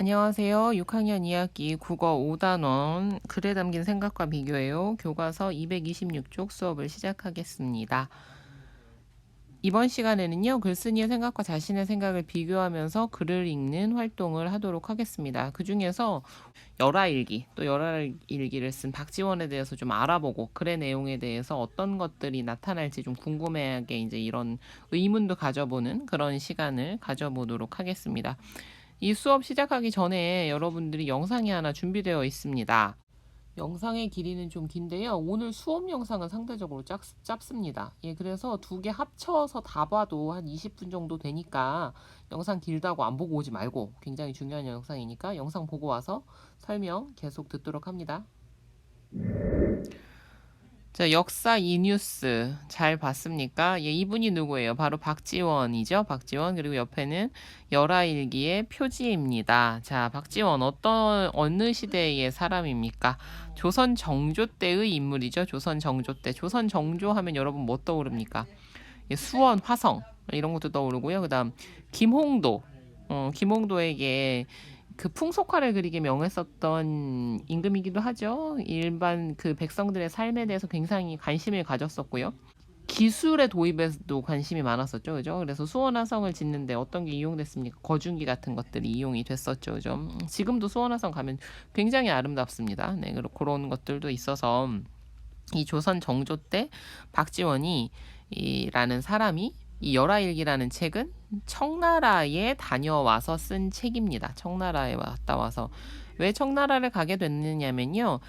안녕하세요. 6학년 2학기 국어 5단원 글에 담긴 생각과 비교해요. 교과서 226쪽 수업을 시작하겠습니다. 이번 시간에는요, 글쓴이의 생각과 자신의 생각을 비교하면서 글을 읽는 활동을 하도록 하겠습니다. 그 중에서 열화일기, 또 열화일기를 쓴 박지원에 대해서 좀 알아보고 글의 내용에 대해서 어떤 것들이 나타날지 좀 궁금해하게 이제 이런 의문도 가져보는 그런 시간을 가져보도록 하겠습니다. 이 수업 시작하기 전에 여러분들이 영상이 하나 준비되어 있습니다. 영상의 길이는 좀 긴데요. 오늘 수업 영상은 상대적으로 짧습니다. 예, 그래서 두 개 합쳐서 다 봐도 한 20분 정도 되니까 영상 길다고 안 보고 오지 말고, 굉장히 중요한 영상이니까 영상 보고 와서 설명 계속 듣도록 합니다. 자, 역사 이 뉴스 잘 봤습니까? 예, 이분이 누구예요? 바로 박지원이죠. 박지원. 그리고 옆에는 열화일기의 표지입니다. 자, 박지원 어느 시대의 사람입니까? 조선 정조 때의 인물이죠. 조선 정조 때. 조선 정조 하면 여러분 뭐 떠오릅니까? 예, 수원, 화성 이런 것도 떠오르고요. 그다음 김홍도. 김홍도에게 그 풍속화를 그리게 명했었던 임금이기도 하죠. 일반 그 백성들의 삶에 대해서 굉장히 관심을 가졌었고요. 기술의 도입에도 관심이 많았었죠. 그죠? 그래서 수원화성을 짓는데 어떤 게 이용됐습니까? 거중기 같은 것들이 이용이 됐었죠. 그죠? 지금도 수원화성 가면 굉장히 아름답습니다. 네, 그리고 그런 것들도 있어서 이 조선 정조 때 박지원이 라는 사람이 이 열화일기라는 책은 청나라에 다녀와서 쓴 책입니다. 청나라에 왔다 와서. 왜 청나라를 가게 됐느냐면요.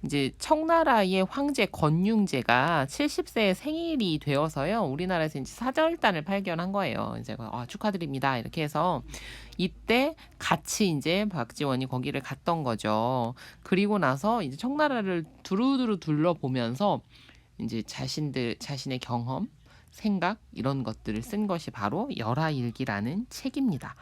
이제 청나라의 황제 건융제가 70세의 생일이 되어서요. 우리나라에서 이제 사절단을 발견한 거예요. 이제 축하드립니다. 이렇게 해서 이때 같이 이제 박지원이 거기를 갔던 거죠. 그리고 나서 이제 청나라를 두루두루 둘러보면서 이제 자신의 경험, 생각 이런 것들을 쓴 것이 바로 열화일기라는 책입니다.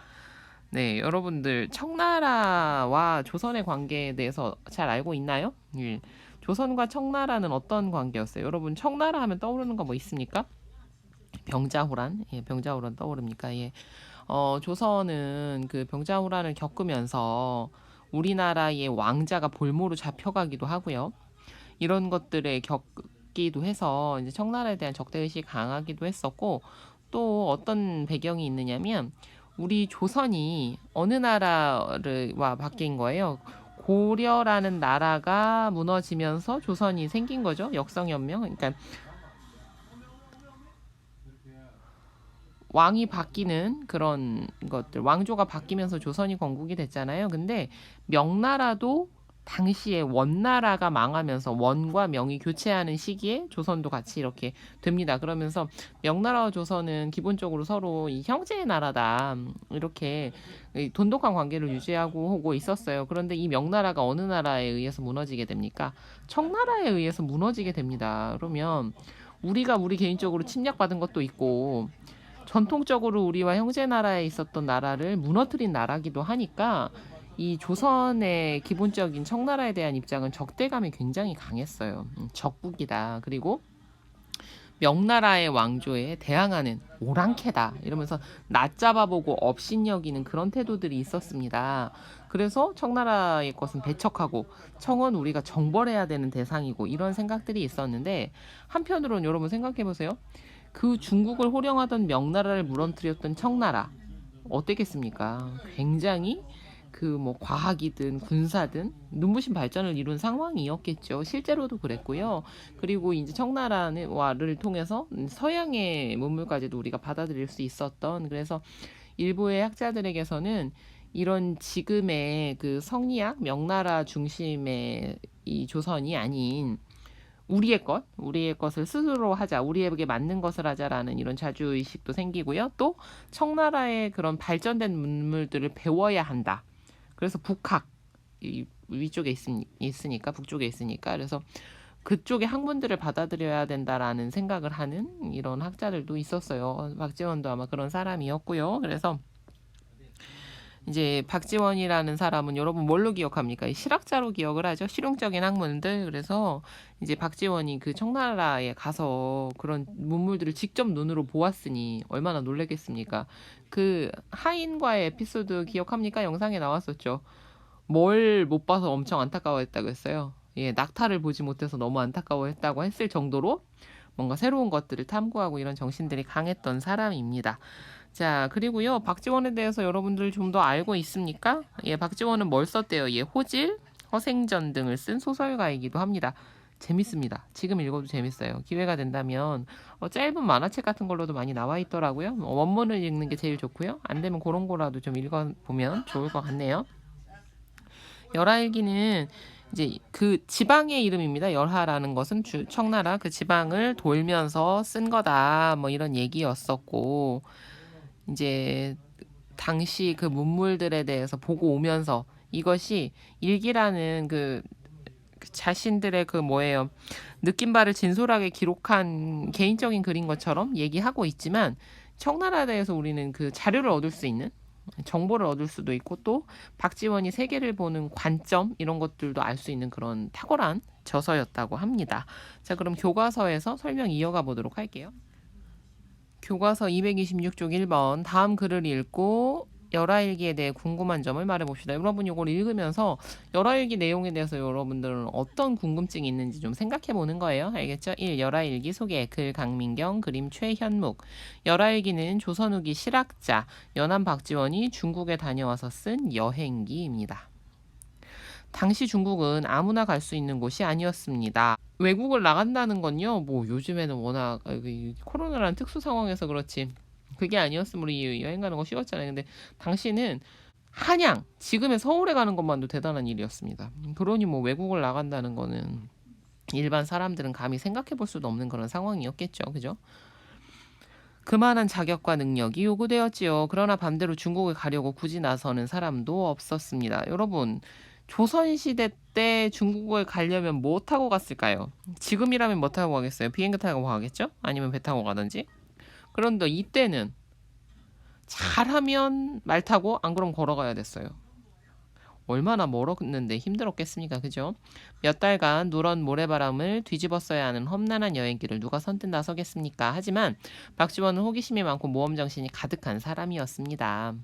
네, 여러분들 청나라와 조선의 관계에 대해서 잘 알고 있나요? 예. 조선과 청나라는 어떤 관계였어요? 여러분 청나라 하면 떠오르는 거 뭐 있습니까? 병자호란, 예, 병자호란 떠오릅니까? 예. 조선은 그 병자호란을 겪으면서 우리나라의 왕자가 볼모로 잡혀가기도 하고요. 이런 것들에 겪기도 해서 이제 청나라에 대한 적대의식이 강하기도 했었고, 또 어떤 배경이 있느냐면 우리 조선이 어느 나라와 바뀐 거예요. 고려라는 나라가 무너지면서 조선이 생긴 거죠. 역성연명. 그러니까 왕이 바뀌는 그런 것들, 왕조가 바뀌면서 조선이 건국이 됐잖아요. 근데 명나라도 당시에 원나라가 망하면서 원과 명이 교체하는 시기에 조선도 같이 이렇게 됩니다. 그러면서 명나라와 조선은 기본적으로 서로 이 형제의 나라다, 이렇게 돈독한 관계를 유지하고 오고 있었어요. 그런데 이 명나라가 어느 나라에 의해서 무너지게 됩니까? 청나라에 의해서 무너지게 됩니다. 그러면 우리 개인적으로 침략받은 것도 있고, 전통적으로 우리와 형제 나라에 있었던 나라를 무너뜨린 나라기도 하니까 이 조선의 기본적인 청나라에 대한 입장은 적대감이 굉장히 강했어요. 적국이다. 그리고 명나라의 왕조에 대항하는 오랑캐다 이러면서 낮잡아보고 업신여기는 그런 태도들이 있었습니다. 그래서 청나라의 것은 배척하고 청은 우리가 정벌해야 되는 대상이고 이런 생각들이 있었는데, 한편으로는 여러분 생각해보세요. 그 중국을 호령하던 명나라를 무너뜨렸던 청나라 어땠겠습니까? 굉장히 그 뭐 과학이든 군사든 눈부신 발전을 이룬 상황이었겠죠. 실제로도 그랬고요. 그리고 이제 청나라를 통해서 서양의 문물까지도 우리가 받아들일 수 있었던, 그래서 일부의 학자들에게서는 이런 지금의 그 성리학 명나라 중심의 이 조선이 아닌 우리의 것을 스스로 하자, 우리에게 맞는 것을 하자라는 이런 자주의식도 생기고요. 또 청나라의 그런 발전된 문물들을 배워야 한다. 그래서 북학, 위쪽에 있으니까, 북쪽에 있으니까, 그래서 그쪽의 학문들을 받아들여야 된다라는 생각을 하는 이런 학자들도 있었어요. 박지원도 아마 그런 사람이었고요. 그래서 이제 박지원이라는 사람은 여러분 뭘로 기억합니까? 이 실학자로 기억을 하죠. 실용적인 학문들. 그래서 이제 박지원이 그 청나라에 가서 그런 문물들을 직접 눈으로 보았으니 얼마나 놀랬겠습니까? 그 하인과의 에피소드 기억합니까? 영상에 나왔었죠. 뭘 못 봐서 엄청 안타까워했다고 했어요. 예, 낙타를 보지 못해서 너무 안타까워했다고 했을 정도로 뭔가 새로운 것들을 탐구하고 이런 정신들이 강했던 사람입니다. 자, 그리고요, 박지원에 대해서 여러분들 좀 더 알고 있습니까? 예, 박지원은 뭘 썼대요? 예, 호질, 허생전 등을 쓴 소설가이기도 합니다. 재밌습니다. 지금 읽어도 재밌어요. 기회가 된다면 짧은 만화책 같은 걸로도 많이 나와 있더라고요. 원문을 읽는 게 제일 좋고요. 안 되면 그런 거라도 좀 읽어보면 좋을 것 같네요. 열하일기는 이제 그 지방의 이름입니다. 열하라는 것은 청나라 그 지방을 돌면서 쓴 거다. 뭐 이런 얘기였었고, 이제 당시 그 문물들에 대해서 보고 오면서 이것이 일기라는 그 자신들의 그 뭐예요, 느낀 바를 진솔하게 기록한 개인적인 글인 것처럼 얘기하고 있지만, 청나라에 대해서 우리는 그 자료를 얻을 수 있는, 정보를 얻을 수도 있고, 또 박지원이 세계를 보는 관점 이런 것들도 알 수 있는 그런 탁월한 저서였다고 합니다. 자, 그럼 교과서에서 설명 이어가 보도록 할게요. 교과서 226쪽 1번 다음 글을 읽고 열하일기에 대해 궁금한 점을 말해봅시다. 여러분 이걸 읽으면서 열하일기 내용에 대해서 여러분들은 어떤 궁금증이 있는지 좀 생각해보는 거예요. 알겠죠? 1. 열하일기 소개. 글 강민경, 그림 최현묵. 열하일기는 조선 후기 실학자 연암 박지원이 중국에 다녀와서 쓴 여행기입니다. 당시 중국은 아무나 갈 수 있는 곳이 아니었습니다. 외국을 나간다는 건요, 뭐 요즘에는 워낙 코로나라는 특수 상황에서 그렇지 그게 아니었으면 우리 여행 가는 거 쉬웠잖아요. 근데 당시는 한양, 지금의 서울에 가는 것만도 대단한 일이었습니다. 그러니 뭐 외국을 나간다는 거는 일반 사람들은 감히 생각해 볼 수도 없는 그런 상황이었겠죠. 그죠? 그만한 자격과 능력이 요구되었지요. 그러나 반대로 중국에 가려고 굳이 나서는 사람도 없었습니다. 여러분, 조선시대 때 중국에 가려면 뭐 타고 갔을까요? 지금이라면 뭐 타고 가겠어요? 비행기 타고 가겠죠? 아니면 배 타고 가든지? 그런데 이때는 잘하면 말 타고, 안 그럼 걸어가야 됐어요. 얼마나 멀었는데 힘들었겠습니까? 그죠? 몇 달간 누런 모래바람을 뒤집었어야 하는 험난한 여행길을 누가 선뜻 나서겠습니까? 하지만 박지원은 호기심이 많고 모험정신이 가득한 사람이었습니다.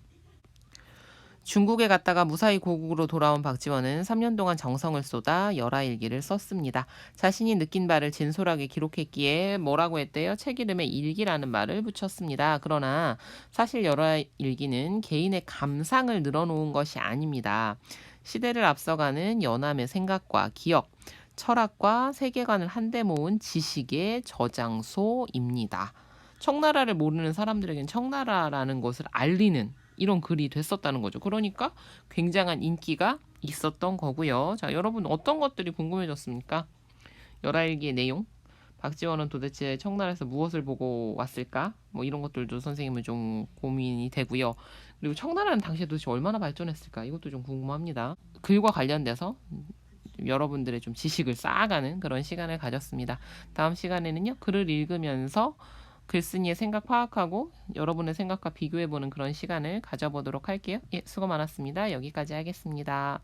중국에 갔다가 무사히 고국으로 돌아온 박지원은 3년 동안 정성을 쏟아 열하일기를 썼습니다. 자신이 느낀 바를 진솔하게 기록했기에 뭐라고 했대요? 책 이름에 일기라는 말을 붙였습니다. 그러나 사실 열하일기는 개인의 감상을 늘어놓은 것이 아닙니다. 시대를 앞서가는 연암의 생각과 기억, 철학과 세계관을 한데 모은 지식의 저장소입니다. 청나라를 모르는 사람들에겐 청나라라는 것을 알리는 이런 글이 됐었다는 거죠. 그러니까 굉장한 인기가 있었던 거고요. 자, 여러분 어떤 것들이 궁금해졌습니까? 열하일기의 내용, 박지원은 도대체 청나라에서 무엇을 보고 왔을까? 뭐 이런 것들도 선생님은 좀 고민이 되고요. 그리고 청나라는 당시에 도대체 얼마나 발전했을까? 이것도 좀 궁금합니다. 글과 관련돼서 여러분들의 좀 지식을 쌓아가는 그런 시간을 가졌습니다. 다음 시간에는요, 글을 읽으면서 글쓴이의 생각 파악하고 여러분의 생각과 비교해보는 그런 시간을 가져보도록 할게요. 예, 수고 많았습니다. 여기까지 하겠습니다.